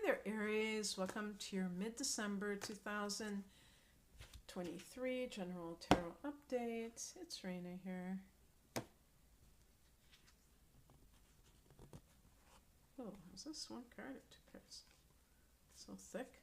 there, Aries. Welcome to your mid-December 2023 General Tarot Update. It's Raina here. Oh, is this one card or two cards? So thick.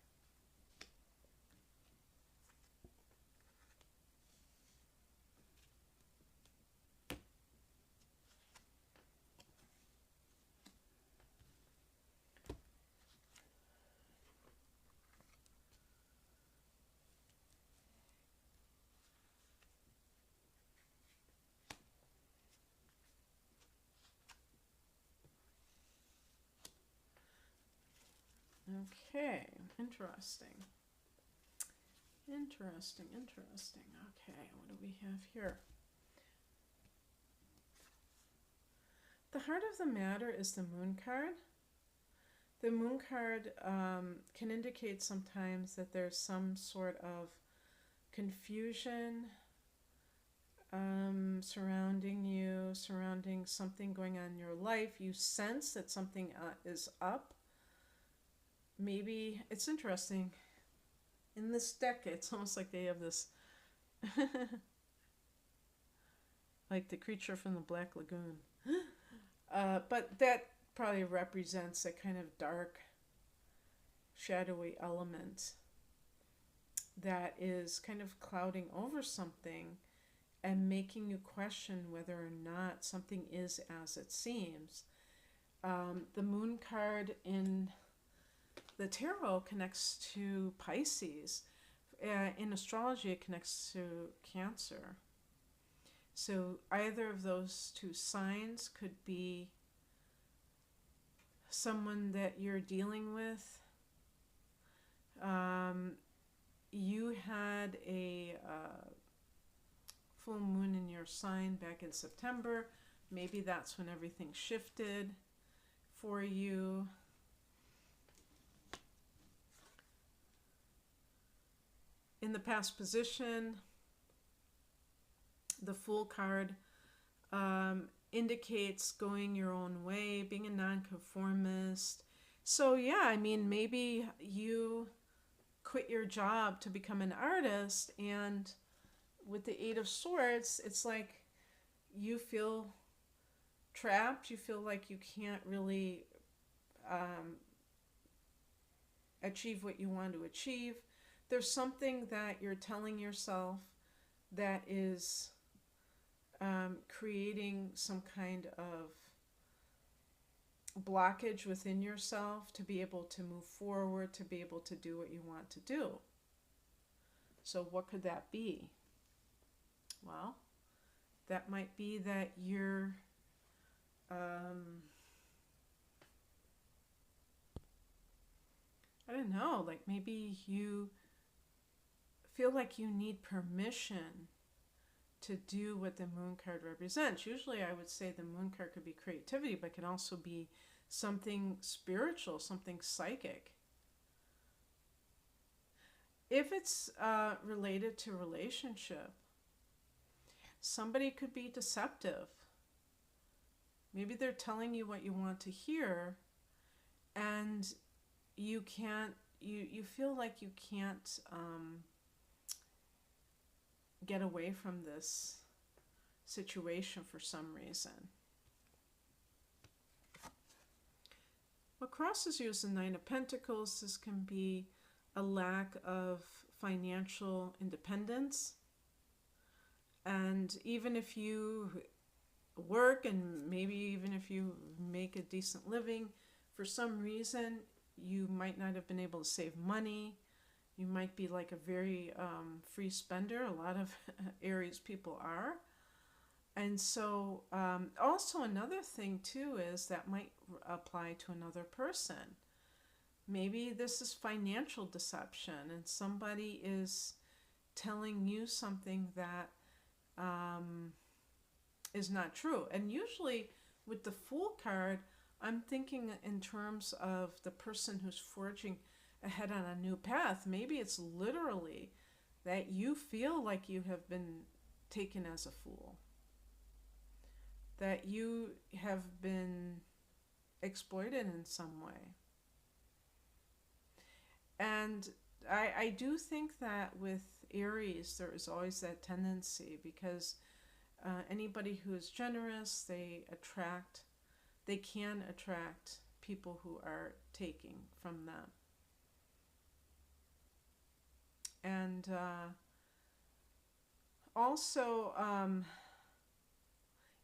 Okay, interesting. Interesting. Okay, what do we have here? The heart of the matter is the Moon card. The Moon card can indicate sometimes that there's some sort of confusion surrounding you, surrounding something going on in your life. You sense that something is up. Maybe it's interesting. In this deck, it's almost like they have this, like the creature from the Black Lagoon. But that probably represents a kind of dark, shadowy element that is kind of clouding over something and making you question whether or not something is as it seems. The Moon card in the tarot connects to Pisces. In astrology, it connects to Cancer. So either of those two signs could be someone that you're dealing with. You had a full moon in your sign back in September. Maybe that's when everything shifted for you. In the past position, the Fool card indicates going your own way, being a nonconformist. So yeah, I mean, maybe you quit your job to become an artist, and with the Eight of Swords, it's like you feel trapped. You feel like you can't really achieve what you want to achieve. There's something that you're telling yourself that is creating some kind of blockage within yourself to be able to move forward, to be able to do what you want to do. So what could that be? Well, that might be that you're I don't know, like maybe you feel like you need permission to do what the Moon card represents. Usually I would say the Moon card could be creativity, but can also be something spiritual, something psychic. If it's related to relationship, somebody could be deceptive. Maybe they're telling you what you want to hear, and you can't, you feel like you can't get away from this situation for some reason. What crosses you is the Nine of Pentacles. This can be a lack of financial independence. And even if you work, and maybe even if you make a decent living, for some reason you might not have been able to save money. You might be like a very free spender. A lot of Aries people are. And so also another thing too is that might apply to another person. Maybe this is financial deception and somebody is telling you something that is not true. And usually with the Fool card, I'm thinking in terms of the person who's forging ahead on a new path. Maybe it's literally that you feel like you have been taken as a fool, that you have been exploited in some way. And I do think that with Aries, there is always that tendency because anybody who is generous, they can attract people who are taking from them. And also,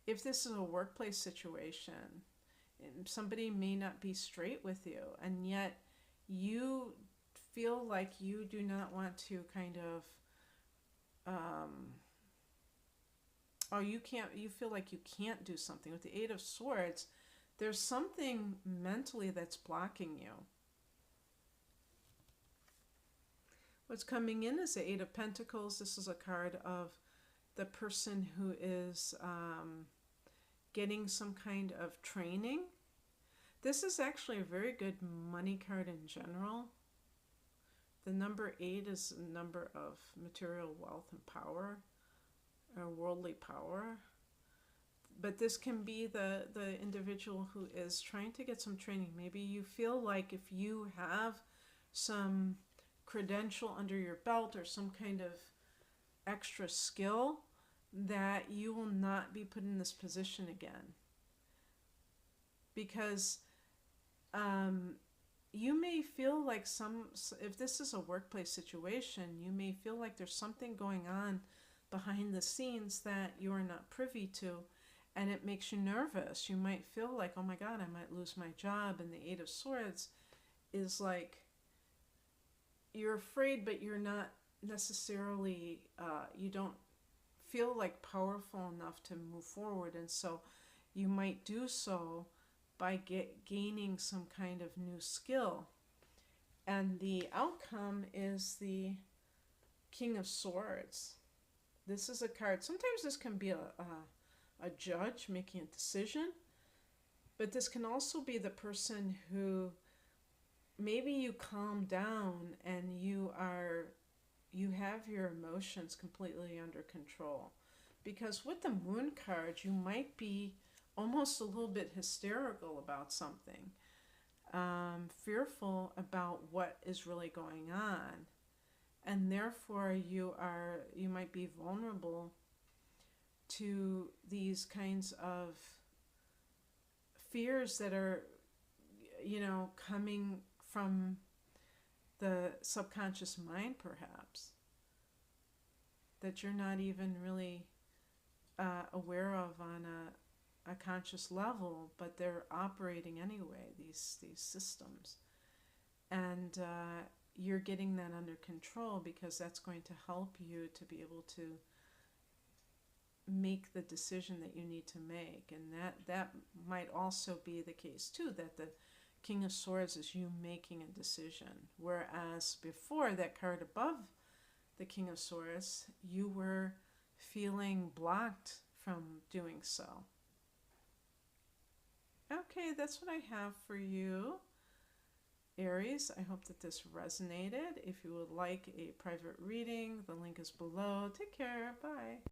if this is a workplace situation, somebody may not be straight with you, and yet you feel like you do not want to kind of, or you feel like you can't do something. With the Eight of Swords, there's something mentally that's blocking you. What's coming in is the Eight of Pentacles. This is a card of the person who is getting some kind of training. This is actually a very good money card in general. The number 8 is a number of material wealth and power, or worldly power. But this can be the individual who is trying to get some training. Maybe you feel like if you have some credential under your belt or some kind of extra skill, that you will not be put in this position again. Because you may feel like if this is a workplace situation, you may feel like there's something going on behind the scenes that you are not privy to, and it makes you nervous. You might feel like, oh my God, I might lose my job. And the Eight of Swords is like, you're afraid, but you're not necessarily, you don't feel like powerful enough to move forward. And so you might do so by gaining some kind of new skill. And the outcome is the King of Swords. This is a card. Sometimes this can be a judge making a decision, but this can also be the person who maybe you calm down and you have your emotions completely under control. Because with the Moon card, you might be almost a little bit hysterical about something, fearful about what is really going on, and therefore you might be vulnerable to these kinds of fears that are, coming from the subconscious mind, perhaps, that you're not even really aware of on a conscious level, but they're operating anyway, these systems. And you're getting that under control, because that's going to help you to be able to make the decision that you need to make. And that might also be the case too, that the King of Swords is you making a decision, whereas before, that card above the King of Swords, you were feeling blocked from doing so. Okay, that's what I have for you, Aries. I hope that this resonated. If you would like a private reading, the link is below. Take care. Bye.